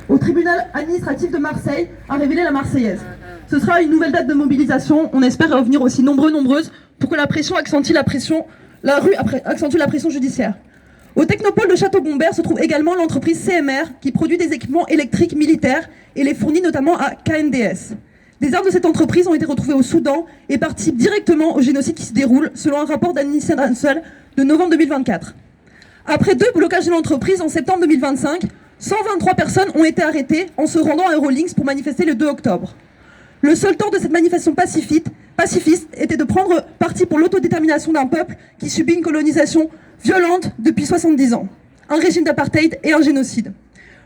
au tribunal administratif de Marseille a révélé la Marseillaise. Ce sera une nouvelle date de mobilisation. On espère revenir aussi nombreuses, pour que la pression accentue la rue accentue la pression judiciaire. Au technopole de Château-Gombert se trouve également l'entreprise CMR qui produit des équipements électriques militaires et les fournit notamment à KNDS. Des armes de cette entreprise ont été retrouvées au Soudan et participent directement au génocide qui se déroule, selon un rapport d'Amnesty International de novembre 2024. Après 2 blocages de l'entreprise en septembre 2025, 123 personnes ont été arrêtées en se rendant à Eurolinks pour manifester le 2 octobre. Le seul tort de cette manifestation pacifiste était de prendre parti pour l'autodétermination d'un peuple qui subit une colonisation violente depuis 70 ans, un régime d'apartheid et un génocide.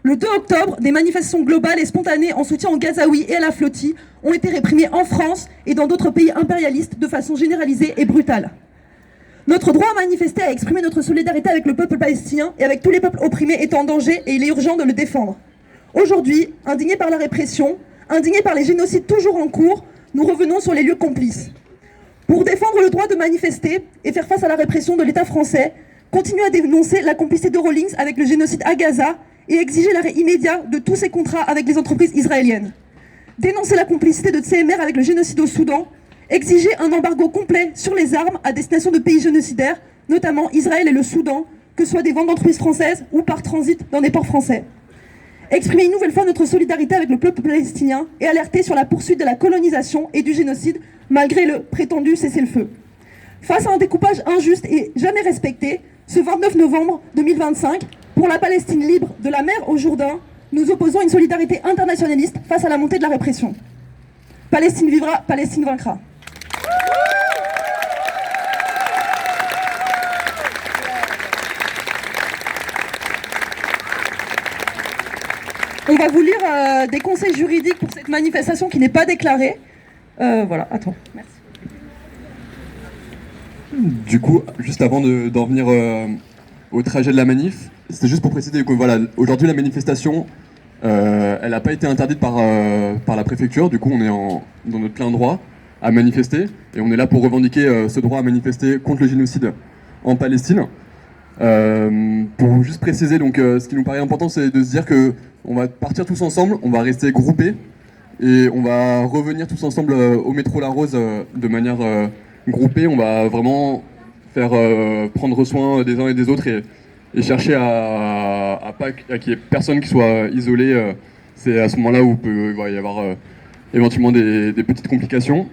Le 2 octobre, des manifestations globales et spontanées en soutien aux Gazaouis et à la flotille ont été réprimées en France et dans d'autres pays impérialistes de façon généralisée et brutale. Notre droit à manifester, à exprimer notre solidarité avec le peuple palestinien et avec tous les peuples opprimés est en danger et il est urgent de le défendre. Aujourd'hui, indignés par la répression, indignés par les génocides toujours en cours, nous revenons sur les lieux complices. Pour défendre le droit de manifester et faire face à la répression de l'État français, continuer à dénoncer la complicité d'Eurolinks avec le génocide à Gaza et exiger l'arrêt immédiat de tous ces contrats avec les entreprises israéliennes. Dénoncer la complicité de CMR avec le génocide au Soudan, exiger un embargo complet sur les armes à destination de pays génocidaires, notamment Israël et le Soudan, que ce soit des ventes d'entreprises françaises ou par transit dans des ports français. Exprimer une nouvelle fois notre solidarité avec le peuple palestinien et alerter sur la poursuite de la colonisation et du génocide malgré le prétendu cessez-le-feu. Face à un découpage injuste et jamais respecté, ce 29 novembre 2025, pour la Palestine libre de la mer au Jourdain, nous opposons une solidarité internationaliste face à la montée de la répression. Palestine vivra, Palestine vaincra. On va vous lire des conseils juridiques pour cette manifestation qui n'est pas déclarée. Voilà, attends, merci. Du coup, juste avant d'en venir au trajet de la manif, c'était juste pour préciser que voilà, aujourd'hui la manifestation, elle n'a pas été interdite par la préfecture. Du coup, on est dans notre plein droit à manifester et on est là pour revendiquer ce droit à manifester contre le génocide en Palestine. Pour juste préciser, donc, ce qui nous paraît important, c'est de se dire que on va partir tous ensemble, on va rester groupés et on va revenir tous ensemble au métro La Rose de manière groupée. On va vraiment faire prendre soin des uns et des autres et chercher à qu'il n'y ait personne qui soit isolé. C'est à ce moment-là où il va y avoir éventuellement des petites complications.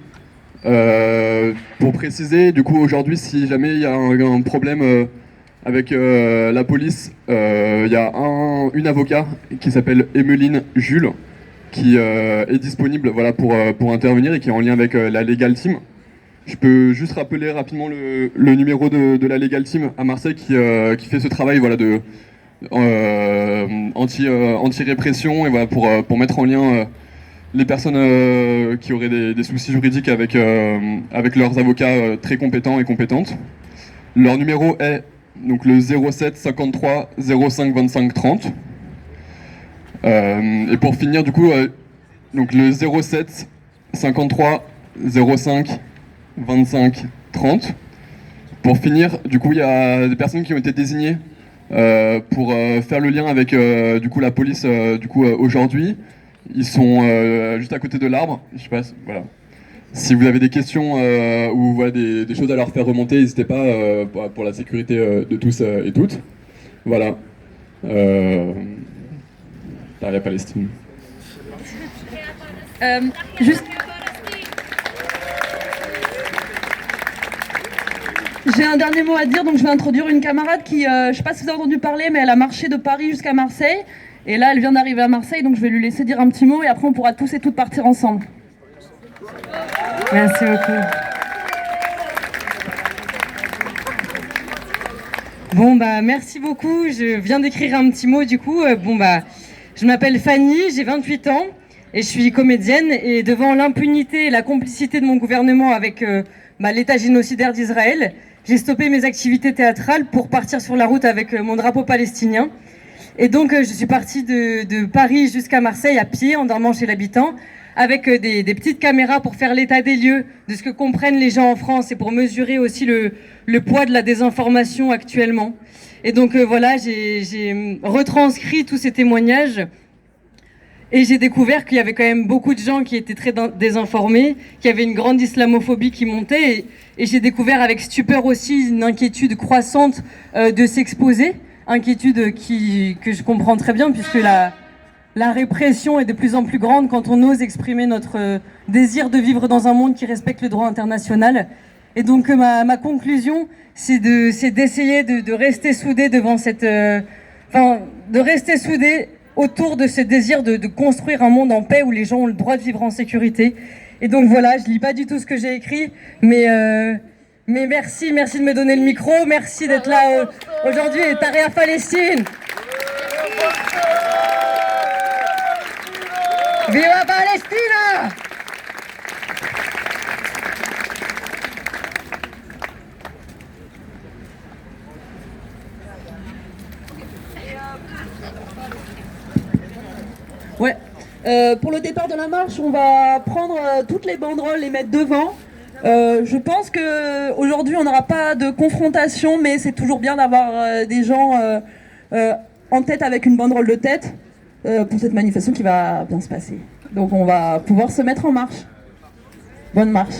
Pour préciser, du coup, aujourd'hui, si jamais il y a un problème avec la police, il y a une avocat qui s'appelle Emeline Jules qui est disponible voilà, pour intervenir et qui est en lien avec la Legal Team. Je peux juste rappeler rapidement le numéro de la Legal Team à Marseille qui fait ce travail voilà, de anti-répression et voilà, pour mettre en lien les personnes qui auraient des soucis juridiques avec leurs avocats très compétents et compétentes. Leur numéro est donc le 07 53 05 25 30. Et pour finir, du coup, donc le 07 53 05 25 30. Pour finir, du coup, il y a des personnes qui ont été désignées pour faire le lien avec du coup la police du coup aujourd'hui. Ils sont juste à côté de l'arbre. Je sais pas, voilà. Si vous avez des questions ou voilà, des choses à leur faire remonter, n'hésitez pas pour la sécurité de tous et toutes. Voilà. La Palestine. Juste... J'ai un dernier mot à dire, donc je vais introduire une camarade qui, je ne sais pas si vous avez entendu parler, mais elle a marché de Paris jusqu'à Marseille. Et là, elle vient d'arriver à Marseille, donc je vais lui laisser dire un petit mot et après on pourra tous et toutes partir ensemble. Merci beaucoup. Bon bah merci beaucoup, je viens d'écrire un petit mot du coup. Je m'appelle Fanny, j'ai 28 ans et je suis comédienne et devant l'impunité et la complicité de mon gouvernement avec l'État génocidaire d'Israël, j'ai stoppé mes activités théâtrales pour partir sur la route avec mon drapeau palestinien. Et donc je suis partie de Paris jusqu'à Marseille à pied en dormant chez l'habitant avec des petites caméras pour faire l'état des lieux de ce que comprennent les gens en France et pour mesurer aussi le poids de la désinformation actuellement. Et donc voilà, j'ai retranscrit tous ces témoignages Et j'ai découvert qu'il y avait quand même beaucoup de gens qui étaient très désinformés, qu'il y avait une grande islamophobie qui montait. Et j'ai découvert avec stupeur aussi une inquiétude croissante de s'exposer. Inquiétude que je comprends très bien puisque la répression est de plus en plus grande quand on ose exprimer notre désir de vivre dans un monde qui respecte le droit international. Et donc ma conclusion, c'est d'essayer de rester soudés devant cette... de rester soudés autour de ce désir de construire un monde en paix où les gens ont le droit de vivre en sécurité. Et donc voilà, je lis pas du tout ce que j'ai écrit, mais merci de me donner le micro, merci d'être là aujourd'hui et Tahrir Palestine. Viva Palestina! Ouais. Pour le départ de la marche, on va prendre toutes les banderoles, les mettre devant. Je pense que aujourd'hui on n'aura pas de confrontation, mais c'est toujours bien d'avoir des gens en tête avec une banderole de tête pour cette manifestation qui va bien se passer. Donc on va pouvoir se mettre en marche. Bonne marche.